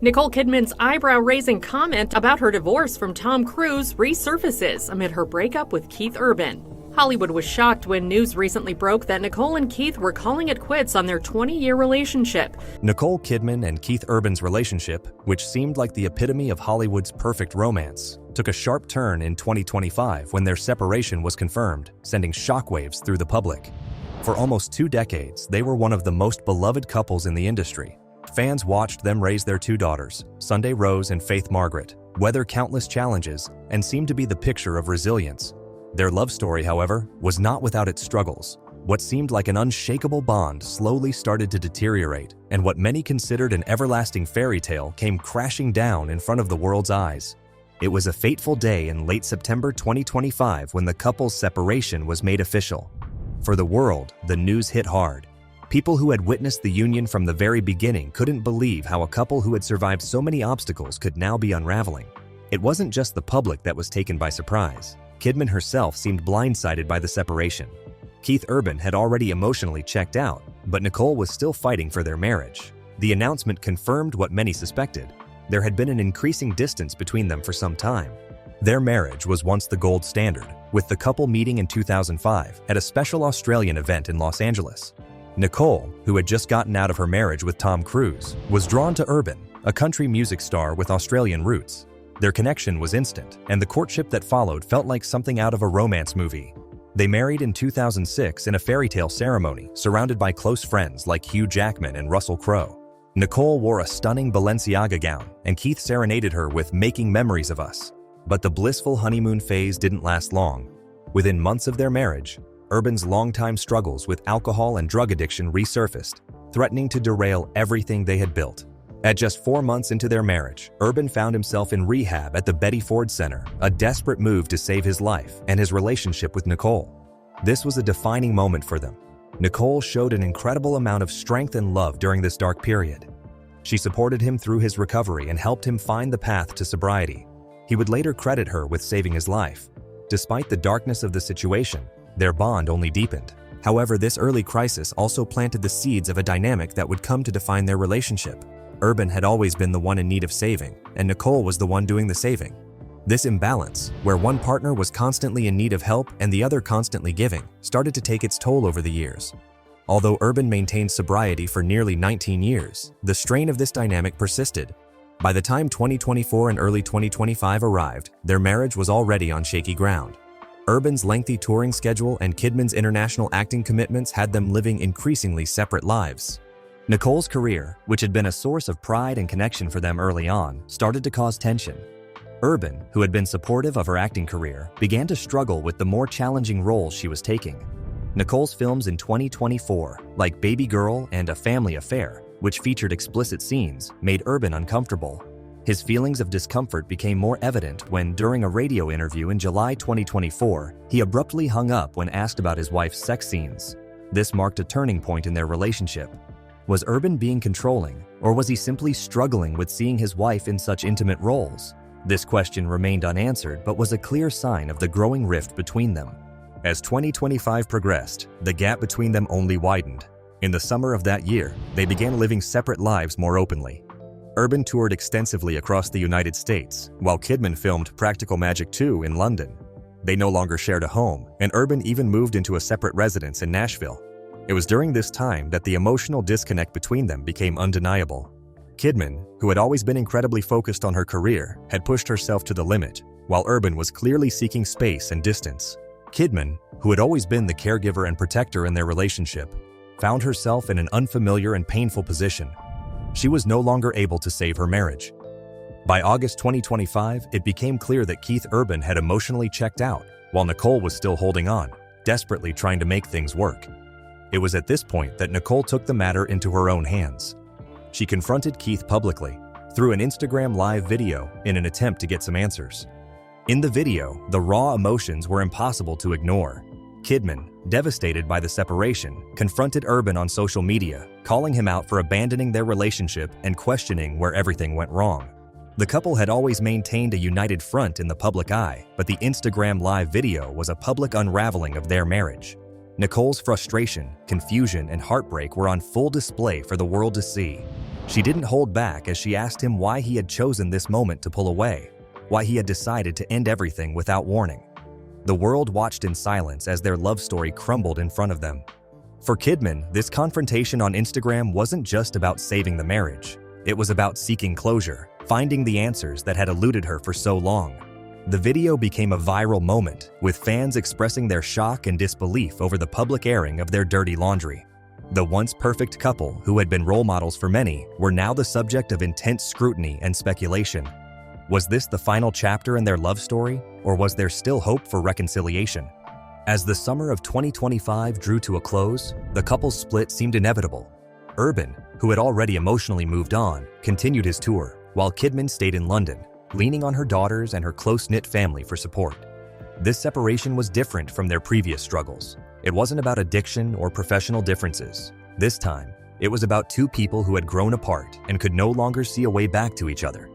Nicole Kidman's eyebrow-raising comment about her divorce from Tom Cruise resurfaces amid her breakup with Keith Urban. Hollywood was shocked when news recently broke that Nicole and Keith were calling it quits on their 20-year relationship. Nicole Kidman and Keith Urban's relationship, which seemed like the epitome of Hollywood's perfect romance, took a sharp turn in 2025 when their separation was confirmed, sending shockwaves through the public. For almost 2 decades, they were one of the most beloved couples in the industry. Fans watched them raise their 2 daughters, Sunday Rose and Faith Margaret, weather countless challenges, and seemed to be the picture of resilience. Their love story, however, was not without its struggles. What seemed like an unshakable bond slowly started to deteriorate, and what many considered an everlasting fairy tale came crashing down in front of the world's eyes. It was a fateful day in late September 2025 when the couple's separation was made official. For the world, the news hit hard. People who had witnessed the union from the very beginning couldn't believe how a couple who had survived so many obstacles could now be unraveling. It wasn't just the public that was taken by surprise. Kidman herself seemed blindsided by the separation. Keith Urban had already emotionally checked out, but Nicole was still fighting for their marriage. The announcement confirmed what many suspected. There had been an increasing distance between them for some time. Their marriage was once the gold standard, with the couple meeting in 2005 at a special Australian event in Los Angeles. Nicole, who had just gotten out of her marriage with Tom Cruise, was drawn to Urban, a country music star with Australian roots. Their connection was instant, and the courtship that followed felt like something out of a romance movie. They married in 2006 in a fairy tale ceremony, surrounded by close friends like Hugh Jackman and Russell Crowe. Nicole wore a stunning Balenciaga gown, and Keith serenaded her with "Making Memories of Us." But the blissful honeymoon phase didn't last long. Within months of their marriage, Urban's longtime struggles with alcohol and drug addiction resurfaced, threatening to derail everything they had built. At just 4 months into their marriage, Urban found himself in rehab at the Betty Ford Center, a desperate move to save his life and his relationship with Nicole. This was a defining moment for them. Nicole showed an incredible amount of strength and love during this dark period. She supported him through his recovery and helped him find the path to sobriety. He would later credit her with saving his life. Despite the darkness of the situation, their bond only deepened. However, this early crisis also planted the seeds of a dynamic that would come to define their relationship. Urban had always been the one in need of saving, and Nicole was the one doing the saving. This imbalance, where one partner was constantly in need of help and the other constantly giving, started to take its toll over the years. Although Urban maintained sobriety for nearly 19 years, the strain of this dynamic persisted. By the time 2024 and early 2025 arrived, their marriage was already on shaky ground. Urban's lengthy touring schedule and Kidman's international acting commitments had them living increasingly separate lives. Nicole's career, which had been a source of pride and connection for them early on, started to cause tension. Urban, who had been supportive of her acting career, began to struggle with the more challenging roles she was taking. Nicole's films in 2024, like Baby Girl and A Family Affair, which featured explicit scenes, made Urban uncomfortable. His feelings of discomfort became more evident when, during a radio interview in July 2024, he abruptly hung up when asked about his wife's sex scenes. This marked a turning point in their relationship. Was Urban being controlling, or was he simply struggling with seeing his wife in such intimate roles? This question remained unanswered but was a clear sign of the growing rift between them. As 2025 progressed, the gap between them only widened. In the summer of that year, they began living separate lives more openly. Urban toured extensively across the United States, while Kidman filmed Practical Magic 2 in London. They no longer shared a home, and Urban even moved into a separate residence in Nashville. It was during this time that the emotional disconnect between them became undeniable. Kidman, who had always been incredibly focused on her career, had pushed herself to the limit, while Urban was clearly seeking space and distance. Kidman, who had always been the caregiver and protector in their relationship, found herself in an unfamiliar and painful position. She was no longer able to save her marriage. By August 2025, it became clear that Keith Urban had emotionally checked out, while Nicole was still holding on, desperately trying to make things work. It was at this point that Nicole took the matter into her own hands. She confronted Keith publicly, through an Instagram live video, in an attempt to get some answers. In the video, the raw emotions were impossible to ignore. Kidman, devastated by the separation, confronted Urban on social media, calling him out for abandoning their relationship and questioning where everything went wrong. The couple had always maintained a united front in the public eye, but the Instagram live video was a public unraveling of their marriage. Nicole's frustration, confusion, and heartbreak were on full display for the world to see. She didn't hold back as she asked him why he had chosen this moment to pull away, why he had decided to end everything without warning. The world watched in silence as their love story crumbled in front of them. For Kidman, this confrontation on Instagram wasn't just about saving the marriage. It was about seeking closure, finding the answers that had eluded her for so long. The video became a viral moment, with fans expressing their shock and disbelief over the public airing of their dirty laundry. The once perfect couple, who had been role models for many, were now the subject of intense scrutiny and speculation. Was this the final chapter in their love story, or was there still hope for reconciliation? As the summer of 2025 drew to a close, the couple's split seemed inevitable. Urban, who had already emotionally moved on, continued his tour, while Kidman stayed in London, leaning on her daughters and her close-knit family for support. This separation was different from their previous struggles. It wasn't about addiction or professional differences. This time, it was about two people who had grown apart and could no longer see a way back to each other.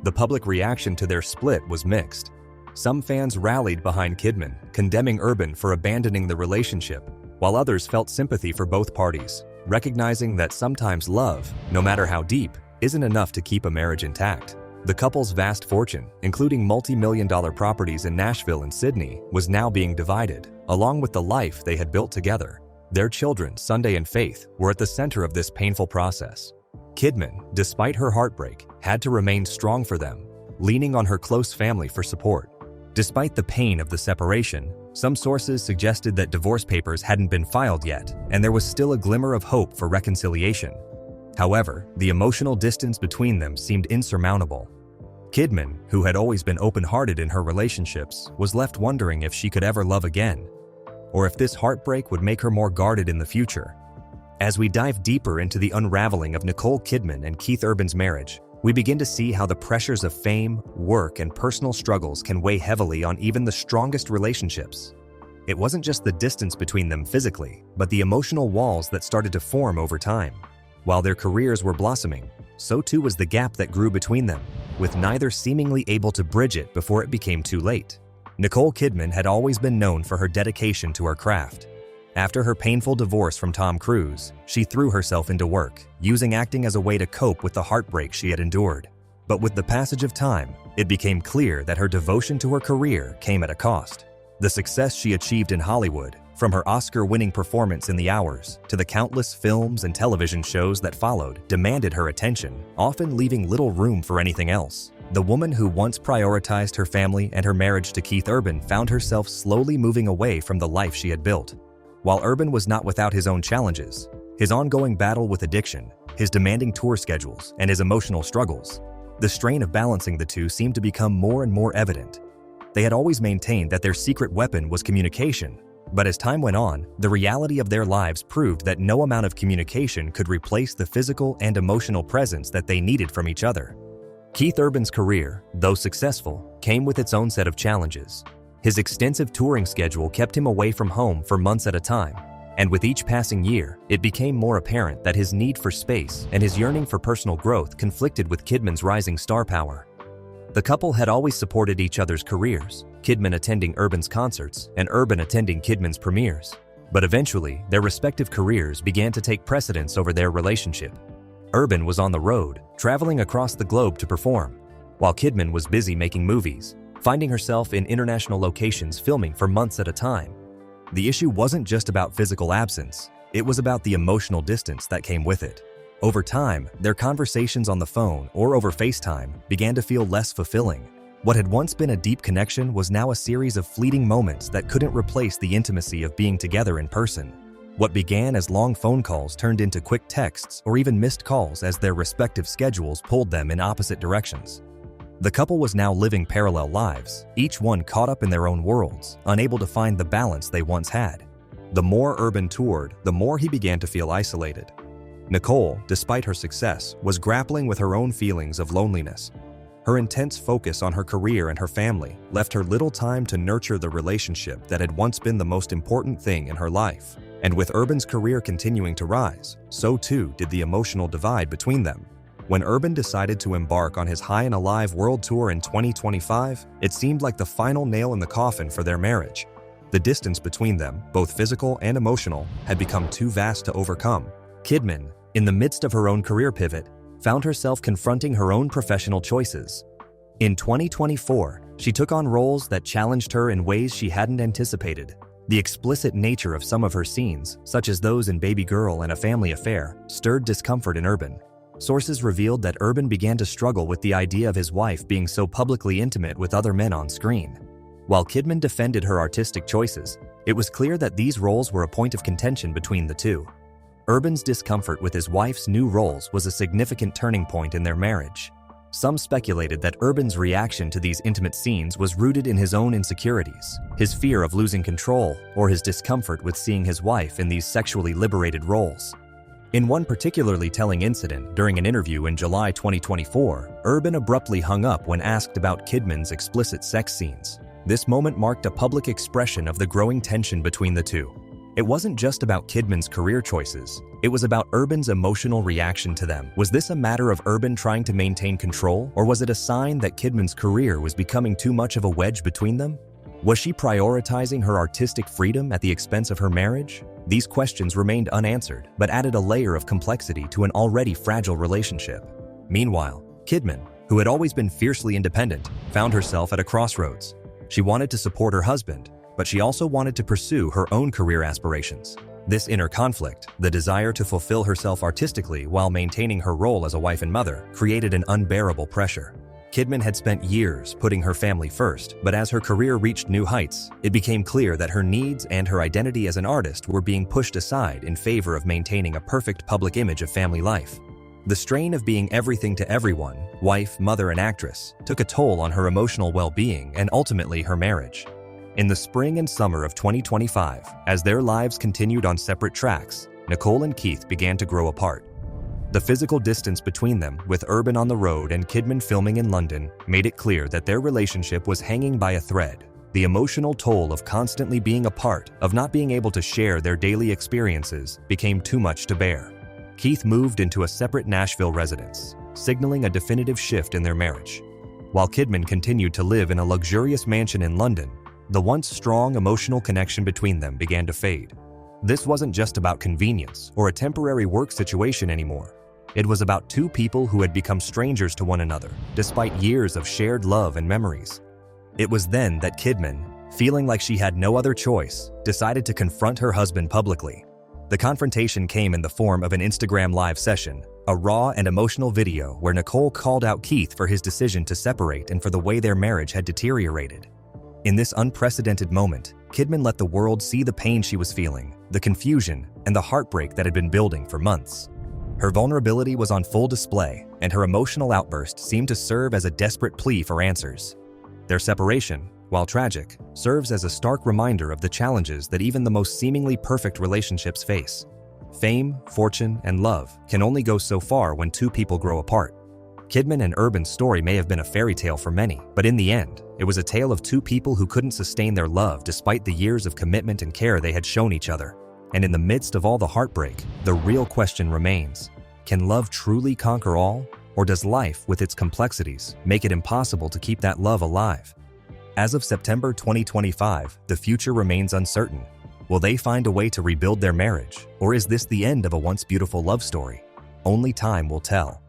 The public reaction to their split was mixed. Some fans rallied behind Kidman, condemning Urban for abandoning the relationship, while others felt sympathy for both parties, recognizing that sometimes love, no matter how deep, isn't enough to keep a marriage intact. The couple's vast fortune, including multi-million-dollar properties in Nashville and Sydney, was now being divided, along with the life they had built together. Their children, Sunday and Faith, were at the center of this painful process. Kidman, despite her heartbreak, had to remain strong for them, leaning on her close family for support. Despite the pain of the separation, some sources suggested that divorce papers hadn't been filed yet, and there was still a glimmer of hope for reconciliation. However, the emotional distance between them seemed insurmountable. Kidman, who had always been open-hearted in her relationships, was left wondering if she could ever love again, or if this heartbreak would make her more guarded in the future. As we dive deeper into the unraveling of Nicole Kidman and Keith Urban's marriage, we begin to see how the pressures of fame, work, and personal struggles can weigh heavily on even the strongest relationships. It wasn't just the distance between them physically, but the emotional walls that started to form over time. While their careers were blossoming, so too was the gap that grew between them, with neither seemingly able to bridge it before it became too late. Nicole Kidman had always been known for her dedication to her craft. After her painful divorce from Tom Cruise, she threw herself into work, using acting as a way to cope with the heartbreak she had endured. But with the passage of time, it became clear that her devotion to her career came at a cost. The success she achieved in Hollywood, from her Oscar-winning performance in The Hours to the countless films and television shows that followed, demanded her attention, often leaving little room for anything else. The woman who once prioritized her family and her marriage to Keith Urban found herself slowly moving away from the life she had built. While Urban was not without his own challenges, his ongoing battle with addiction, his demanding tour schedules, and his emotional struggles, the strain of balancing the two seemed to become more and more evident. They had always maintained that their secret weapon was communication, but as time went on, the reality of their lives proved that no amount of communication could replace the physical and emotional presence that they needed from each other. Keith Urban's career, though successful, came with its own set of challenges. His extensive touring schedule kept him away from home for months at a time, and with each passing year, it became more apparent that his need for space and his yearning for personal growth conflicted with Kidman's rising star power. The couple had always supported each other's careers, Kidman attending Urban's concerts and Urban attending Kidman's premieres. But eventually, their respective careers began to take precedence over their relationship. Urban was on the road, traveling across the globe to perform, while Kidman was busy making movies, finding herself in international locations filming for months at a time. The issue wasn't just about physical absence, it was about the emotional distance that came with it. Over time, their conversations on the phone or over FaceTime began to feel less fulfilling. What had once been a deep connection was now a series of fleeting moments that couldn't replace the intimacy of being together in person. What began as long phone calls turned into quick texts or even missed calls as their respective schedules pulled them in opposite directions. The couple was now living parallel lives, each one caught up in their own worlds, unable to find the balance they once had. The more Urban toured, the more he began to feel isolated. Nicole, despite her success, was grappling with her own feelings of loneliness. Her intense focus on her career and her family left her little time to nurture the relationship that had once been the most important thing in her life. And with Urban's career continuing to rise, so too did the emotional divide between them. When Urban decided to embark on his High and Alive world tour in 2025, it seemed like the final nail in the coffin for their marriage. The distance between them, both physical and emotional, had become too vast to overcome. Kidman, in the midst of her own career pivot, found herself confronting her own professional choices. In 2024, she took on roles that challenged her in ways she hadn't anticipated. The explicit nature of some of her scenes, such as those in Baby Girl and A Family Affair, stirred discomfort in Urban. Sources revealed that Urban began to struggle with the idea of his wife being so publicly intimate with other men on screen. While Kidman defended her artistic choices, it was clear that these roles were a point of contention between the two. Urban's discomfort with his wife's new roles was a significant turning point in their marriage. Some speculated that Urban's reaction to these intimate scenes was rooted in his own insecurities, his fear of losing control, or his discomfort with seeing his wife in these sexually liberated roles. In one particularly telling incident during an interview in July 2024, Urban abruptly hung up when asked about Kidman's explicit sex scenes. This moment marked a public expression of the growing tension between the two. It wasn't just about Kidman's career choices, it was about Urban's emotional reaction to them. Was this a matter of Urban trying to maintain control, or was it a sign that Kidman's career was becoming too much of a wedge between them? Was she prioritizing her artistic freedom at the expense of her marriage? These questions remained unanswered, but added a layer of complexity to an already fragile relationship. Meanwhile, Kidman, who had always been fiercely independent, found herself at a crossroads. She wanted to support her husband, but she also wanted to pursue her own career aspirations. This inner conflict, the desire to fulfill herself artistically while maintaining her role as a wife and mother, created an unbearable pressure. Kidman had spent years putting her family first, but as her career reached new heights, it became clear that her needs and her identity as an artist were being pushed aside in favor of maintaining a perfect public image of family life. The strain of being everything to everyone, wife, mother, and actress, took a toll on her emotional well-being and ultimately her marriage. In the spring and summer of 2025, as their lives continued on separate tracks, Nicole and Keith began to grow apart. The physical distance between them, with Urban on the road and Kidman filming in London, made it clear that their relationship was hanging by a thread. The emotional toll of constantly being apart, of not being able to share their daily experiences, became too much to bear. Keith moved into a separate Nashville residence, signaling a definitive shift in their marriage. While Kidman continued to live in a luxurious mansion in London, the once strong emotional connection between them began to fade. This wasn't just about convenience or a temporary work situation anymore. It was about two people who had become strangers to one another, despite years of shared love and memories. It was then that Kidman, feeling like she had no other choice, decided to confront her husband publicly. The confrontation came in the form of an Instagram live session, a raw and emotional video where Nicole called out Keith for his decision to separate and for the way their marriage had deteriorated. In this unprecedented moment, Kidman let the world see the pain she was feeling, the confusion, and the heartbreak that had been building for months. Her vulnerability was on full display, and her emotional outburst seemed to serve as a desperate plea for answers. Their separation, while tragic, serves as a stark reminder of the challenges that even the most seemingly perfect relationships face. Fame, fortune, and love can only go so far when two people grow apart. Kidman and Urban's story may have been a fairy tale for many, but in the end, it was a tale of two people who couldn't sustain their love despite the years of commitment and care they had shown each other. And in the midst of all the heartbreak, the real question remains: can love truly conquer all, or does life, with its complexities, make it impossible to keep that love alive? As of September 2025, the future remains uncertain. Will they find a way to rebuild their marriage, or is this the end of a once beautiful love story? Only time will tell.